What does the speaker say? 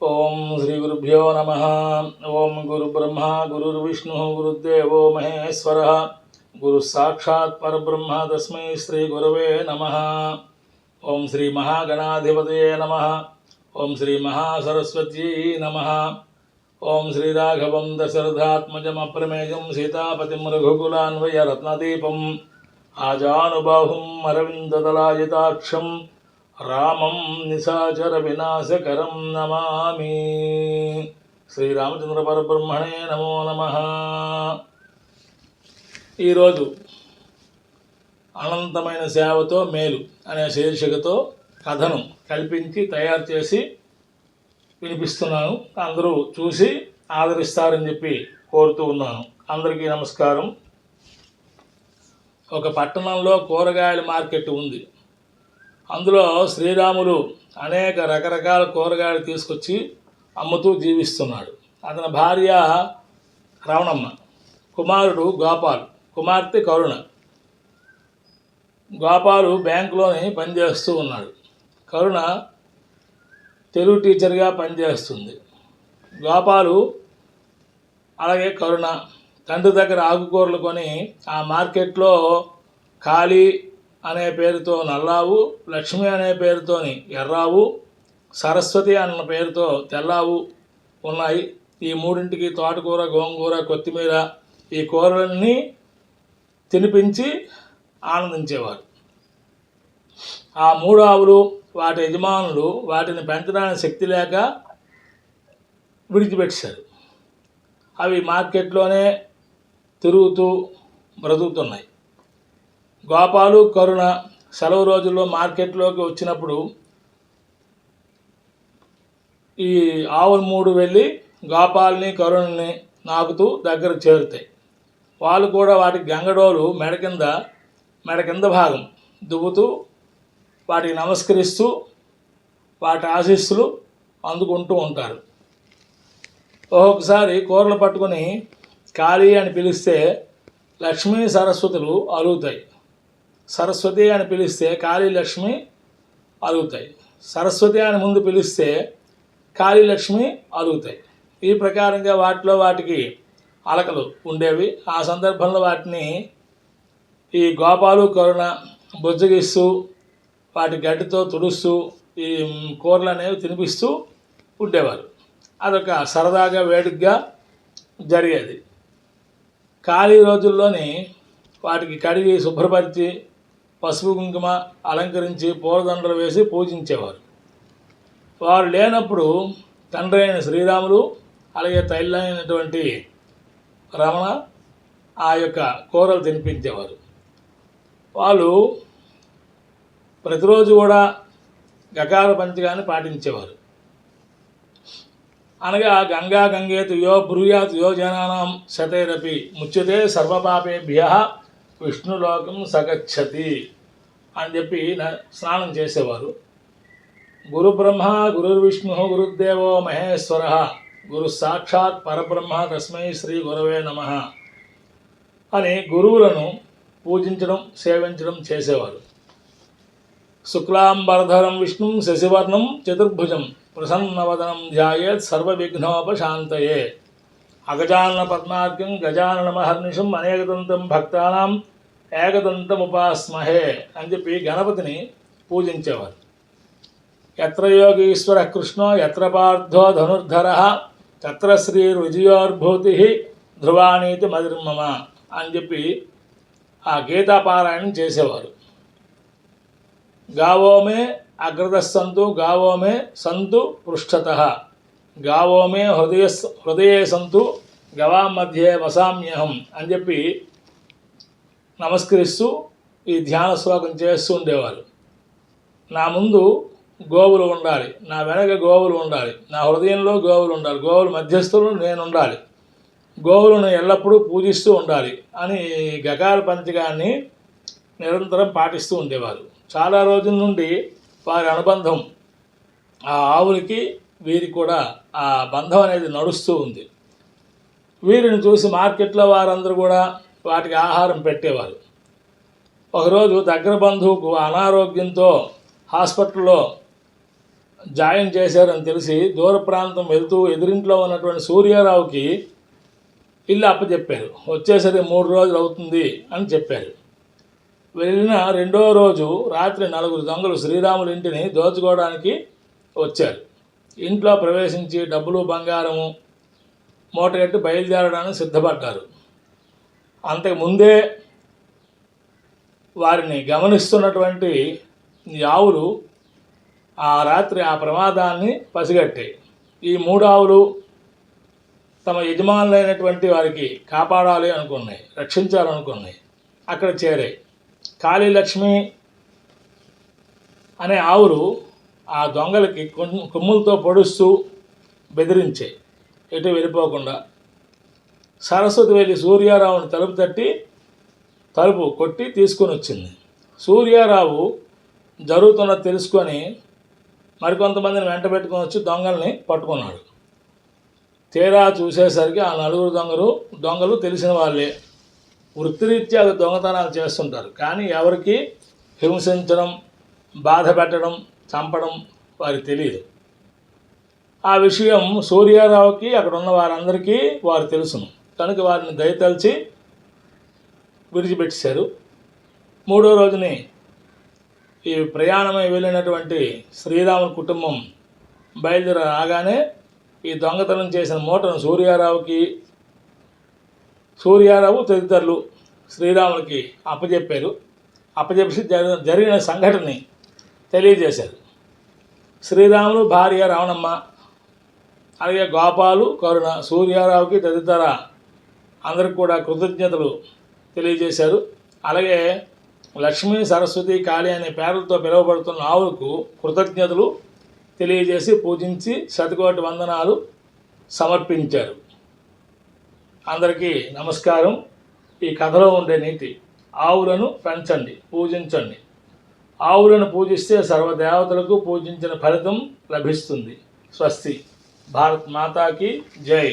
ఓం శ్రీ గురుభ్యో నమ. ఓం గురు బ్రహ్మ గురుర్విష్ణు గురుదేవో మహేశ్వర గురు సాక్షాత్ పరబ్రహ్మ తస్మై శ్రీ గురవే నమ. ఓం శ్రీ మహాగణాధిపతయే నమ. ఓం శ్రీ మహాసరస్వత్యై నమ. ఓం శ్రీ రాఘవం దశరథాత్మజమప్రమేయం సీతాపతిం రఘుకులాన్వయ రత్నదీపం ఆజానుబాహుం అరవిందదలాయతాక్షం రామం నిశాచర వినాశకరం నమామి. శ్రీరామచంద్ర పరబ్రహ్మణే నమో నమః. ఈరోజు అనంతమైన సేవతో మేలు అనే శీర్షికతో కథను కల్పించి తయారు చేసి వినిపిస్తున్నాను. అందరూ చూసి ఆదరిస్తారని చెప్పి కోరుతూ ఉన్నాను. అందరికీ నమస్కారం. ఒక పట్టణంలో కూరగాయల మార్కెట్ ఉంది. అందులో శ్రీరాములు అనేక రకరకాల కూరగాయలు తీసుకొచ్చి అమ్ముతూ జీవిస్తున్నాడు. అతని భార్య రమణమ్మ, కుమారుడు గోపాల్, కుమార్తె కరుణ. గోపాలు బ్యాంకులోని పనిచేస్తూ ఉన్నాడు. కరుణ తెలుగు టీచర్గా పనిచేస్తుంది. గోపాలు అలాగే కరుణ తండ్రి దగ్గర ఆకుకూరలు కొని ఆ మార్కెట్లో ఖాళీ అనే పేరుతో నల్లావు, లక్ష్మి అనే పేరుతోని ఎర్రావు, సరస్వతి అన్న పేరుతో తెల్లావు ఉన్నాయి. ఈ మూడింటికి తోటకూర, గోంగూర, కొత్తిమీర ఈ కూరలన్నీ తినిపించి ఆనందించేవారు. ఆ మూడు ఆవులు వాటి యజమానులు వాటిని పెంచడానికి శక్తి లేక విడిచిపెట్టారు. అవి మార్కెట్లోనే తిరుగుతూ బ్రతుకుతున్నాయి. గోపాలు, కరుణ సెలవు రోజుల్లో మార్కెట్లోకి వచ్చినప్పుడు ఈ ఆవులు మూడు వెళ్ళి గోపాల్ని, కరుణని నాకుతూ దగ్గరకు చేరుతాయి. వాళ్ళు కూడా వాటి గంగడోలు మెడ కింద భాగం దువ్వుతూ వాటికి నమస్కరిస్తూ వాటి ఆశీస్సులు అందుకుంటూ ఉంటారు. ఒక్కొక్కసారి కూరలు పట్టుకుని ఖాళీ అని పిలిస్తే లక్ష్మీ సరస్వతులు అలుగుతాయి. సరస్వతి అని పిలిస్తే కాళీ లక్ష్మి అలుగుతాయి. సరస్వతి అని ముందు పిలిస్తే కాళీ లక్ష్మి అలుగుతాయి. ఈ ప్రకారంగా వాటికి అలకలు ఉండేవి. ఆ సందర్భంలో వాటిని ఈ గోపాలు, కరుణ బుజ్జగిస్తూ వాటి గడ్డితో తుడుస్తూ ఈ కూరలు అనేవి తినిపిస్తూ ఉండేవారు. అదొక సరదాగా వేడుకగా జరిగేది. ఖాళీ రోజుల్లోని వాటికి కడిగి శుభ్రపరిచి పసుపు కుంకుమ అలంకరించి పూలదండలు వేసి పూజించేవారు. వారు లేనప్పుడు తండ్రి అయిన శ్రీరాములు అలాగే తల్లి అయినటువంటి రమణ ఆ యొక్క కూరలు తినిపించేవారు. వాళ్ళు ప్రతిరోజు కూడా గకార పంచకాన్ని పాటించేవారు. అనగా గంగా గంగేతు యో బ్రూయాత్ యో జనానాం శతైరపి ముచ్యతే సర్వపాపేభ్య విష్ణులోకం సగచ్చతి అని చెప్పి స్నానం చేసేవారు. గురు బ్రహ్మ గురుర్విష్ణు గురుదేవో మహేశ్వర గురు సాక్షాత్ పరబ్రహ్మ తస్మై శ్రీ గురవే నమ అని గురువులను పూజించడం, సేవించడం చేసేవారు. శుక్లాంబరధరం విష్ణుం శశివర్ణం చతుర్భుజం ప్రసన్నవదనం ధ్యాయేత్ సర్వవిఘ్నోపశాంతయే అగజానన పద్మార్కం గజానన మహర్నిషం అనేకదంతం భక్తానాం ఏకదంతముపాస్మహే అని చెప్పి గణపతిని పూజించేవారు. ఎత్ర యోగీశ్వర కృష్ణో ఎత్ర పార్థో ధనుర్ధర తత్ర శ్రీ విజయోర్భూతి ధ్రువాణీతి మదిర్మమ అని చెప్పి ఆ గీతాపారాయణం చేసేవారు. గావోమే అగ్రతస్సంతు గావోమే సంతు పృష్ఠతః గావోమే హృదయే సంతు గవాం మధ్యే వసామ్యహం అని చెప్పి నమస్కరిస్తూ ఈ ధ్యాన శ్లోకం చేస్తూ ఉండేవారు. నా ముందు గోవులు ఉండాలి, నా వెనక గోవులు ఉండాలి, నా హృదయంలో గోవులు ఉండాలి, గోవుల మధ్యస్థులు నేను ఉండాలి, గోవులను ఎల్లప్పుడూ పూజిస్తూ ఉండాలి అని గకార పంచకాన్ని నిరంతరం పాటిస్తూ ఉండేవారు. చాలా రోజుల నుండి వారి అనుబంధం ఆ ఆవులకి వీరికి కూడా ఆ బంధం అనేది నడుస్తూ ఉంది. వీరిని చూసి మార్కెట్లో వారందరూ కూడా వాటికి ఆహారం పెట్టేవారు. ఒకరోజు దగ్గర బంధువుకు అనారోగ్యంతో హాస్పిటల్లో జాయిన్ చేశారని తెలిసి దూర ప్రాంతం వెళ్తూ ఎదురింట్లో ఉన్నటువంటి సూర్యారావుకి ఇల్లు అప్పచెప్పారు. వచ్చేసరికి 3 రోజులు అవుతుంది అని చెప్పారు. వెళ్ళిన 2వ రోజు రాత్రి 4 దొంగలు శ్రీరాములు ఇంటిని దోచుకోవడానికి వచ్చారు. ఇంట్లో ప్రవేశించి డబ్బులు బంగారము మూటగట్టి బయలుదేరడానికి సిద్ధపడ్డారు. అంతకుముందే వారిని గమనిస్తున్నటువంటి ఆవులు ఆ రాత్రి ఆ ప్రమాదాన్ని పసిగట్టాయి. ఈ 3 ఆవులు తమ యజమానులైనటువంటి వారికి కాపాడాలి అనుకున్నాయి, రక్షించాలనుకున్నాయి. అక్కడ చేరాయి. కాళీలక్ష్మి అనే ఆవులు ఆ దొంగలకి కొమ్ములతో పొడుస్తూ బెదిరించాయి ఎటు వెళ్ళిపోకుండా. సరస్వతి వెళ్ళి సూర్యారావుని తలుపు కొట్టి తీసుకొని వచ్చింది. సూర్యారావు జరుగుతున్నది తెలుసుకొని మరికొంతమందిని వెంట పెట్టుకొని వచ్చి దొంగల్ని పట్టుకున్నాడు. తీరా చూసేసరికి ఆ 4 దొంగలు తెలిసిన వాళ్ళే. వృత్తిరీత్యా దొంగతనాలు చేస్తుంటారు, కానీ ఎవరికి హింసించడం, బాధ పెట్టడం, చంపడం వారికి తెలియదు. ఆ విషయం సూర్యారావుకి అక్కడ ఉన్న వారందరికీ వారు తెలుసును. కనుక వారిని దయతలిచి విడిచిపెట్టేశారు. 3వ రోజుని ఈ ప్రయాణమై వెళ్ళినటువంటి శ్రీరాముల కుటుంబం బయలుదేరి రాగానే ఈ దొంగతనం చేసిన మూటను సూర్యారావు తదితరులు శ్రీరాములకి అప్పచెప్పారు. అప్పచెప్పి జరిగిన సంఘటనని తెలియజేశారు. శ్రీరాములు భార్య రావణమ్మ, అలాగే గోపాలు, కరుణ సూర్యారావుకి తదితర అందరికి కూడా కృతజ్ఞతలు తెలియజేశారు. అలాగే లక్ష్మీ, సరస్వతి, కాళీ అనే పేర్లతో పిలువబడుతున్న ఆవులకు కృతజ్ఞతలు తెలియజేసి పూజించి శతకోటి వందనాలు సమర్పించారు. అందరికీ నమస్కారం. ఈ కథలో ఉండే నీతి: ఆవులను పెంచండి, పూజించండి. ఆవులను పూజిస్తే సర్వదేవతలకు పూజించిన ఫలితం లభిస్తుంది. స్వస్తి. భారత్ మాతాకి జై.